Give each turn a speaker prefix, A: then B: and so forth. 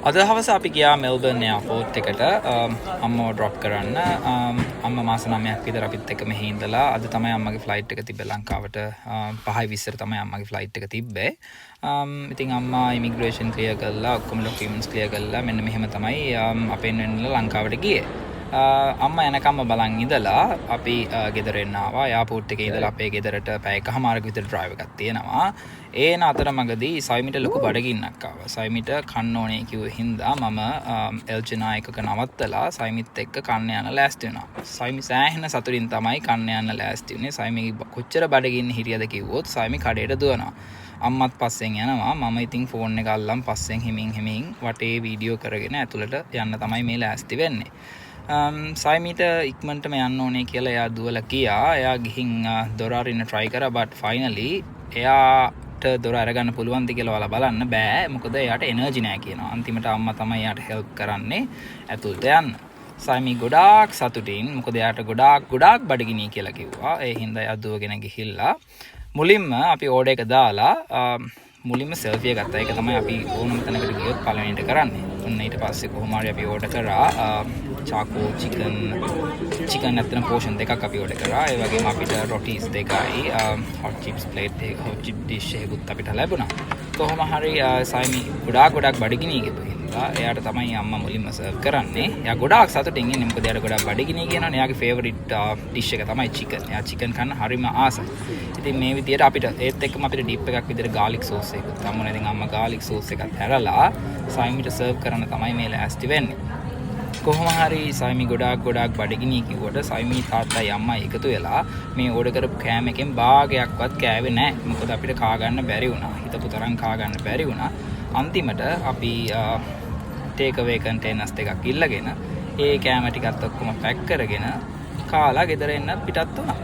A: අද හවස අපි ගියා මෙල්බර්න් එයාපෝට් එකට අම්මව ඩ්‍රොප් කරන්න. අම්මා මාස 9ක් විතර අපිත් එක්ක මෙහි ඉඳලා අද තමයි අම්මගේ ෆ්ලයිට් එක තිබ්බේ ලංකාවට 5:20 තමයි අම්මගේ ෆ්ලයිට් එක තිබ්බේ. ඉතින් අම්මා ඉමිග්‍රේෂන් ක්ලියර් කරලා ඔක්කොම ඩොකියුමන්ට්ස් ක්ලියර් කරලා මෙන්න මෙහෙම තමයි අපෙන් වෙන්නලා ලංකාවට ගියේ. අම්මා යනකම්ම බලන් ඉඳලා අපි ගෙදර එන්න ආවා. එයාපෝට් එකේ ඉඳලා අපේ ගෙදරට පැය එකමාරක විතර ඩ්‍රයිව් එකක් තියෙනවා. ඒන අතරමඟදී සයිමිට ලොකු බඩගින්නක් ආවා. සයිමිට කන්න ඕනේ කිව්ව හින්දා මම එල්ජනායකක නවත්තලා සයිමිත් එක්ක කන්න යන ලෑස්ති වුණා. සයිමි සෑහෙන සතුටින් තමයි කන්න යන ලෑස්ති වුණේ. සයිමි කොච්චර බඩගින්න හිටියද කිව්වොත් සයිමි කඩේට දුවනවා. අම්මත් පස්සෙන් යනවා. මම ඉතින් ෆෝන් එක අල්ලන් පස්සෙන් හිමින් වටේ වීඩියෝ කරගෙන ඇතුළට යන්න තමයි මේ ලෑස්ති වෙන්නේ. සයිමිට ඉක්මනටම යන්න ඕනේ කියලා එයා දුවලා ගියා. එයා ගිහින් දොර අරින්න try කරා but finally එයාට දොර අරගන්න පුළුවන්ද කියලා ඔයාලා බලන්න බෑ. මොකද එයාට එනර්ජි නැහැ කියනවා. අන්තිමට අම්මා තමයි එයාට help කරන්නේ ඇතුළට යන්න. සයිමි ගොඩාක් සතුටින් මොකද එයාට ගොඩාක් බඩගිනි කියලා කිව්වා. ඒ හින්දා එයා දුවගෙන ගිහිල්ලා මුලින්ම අපි ඕඩර් එක දාලා මුලින්ම සෙල්ෆි එක ගත්තා. ඒක තමයි අපි ඕනම තැනකට ගියොත් පළවෙනිට කරන්නේ. ඔන්න ඊට පස්සේ කොහොම හරි අපි ඕඩර් කරා චාකෝ චිකන් නැත්නම් පෝෂන් දෙකක් අපි ඕඩර් කරා. ඒ වගේම අපිට රොටිස් දෙකයි හොට් චිප්ස් ප්ලේට් එක හොට් චිප් ඩිෂ් එකකුත් අපිට ලැබුණා. කොහොම හරි සයිමි ගොඩාක් බඩගිනි කියපු හින්දා එයාට තමයි අම්මා මුලින්ම සර්ව් කරන්නේ. එයා ගොඩාක් සතුටින් ඉන්නේ මොකද එයාට ගොඩාක් බඩගිනි කියනවනේ. එයාගේ ෆේවරිට් ඩිෂ් එක තමයි චිකන්. එයා චිකන් කන්න හරිම ආසයි. ඉතින් මේ විදියට අපිට ඒත් එක්කම අපිට ඩිප් එකක් විදියට ගාලික් සෝස් එකකුත් අම්මා ඉතින් අම්මා ගාලික් සෝස් එකක් හැරලා සයිමිට සර්ව් කරන්න තමයි මේ ලෑස්ති වෙන්නේ. කොහොම හරි සයිමි ගොඩාක් බඩගිනි කිව්වට සයිමි තාත්තයි අම්මයි එකතු වෙලා මේ ඕඩර් කරපු කෑම එකෙන් භාගයක්වත් කෑවේ නැහැ. මොකද අපිට කා ගන්න බැරි වුණා. හිතපු තරම් කා ගන්න බැරි වුණා. අන්තිමට අපි ටේක් අවේ කන්ටේනර්ස් දෙකක් ඉල්ලගෙන ඒ කෑම ටිකත් ඔක්කොම පැක් කරගෙන කාලා ගෙදර එන්නත් පිටත් වුණා.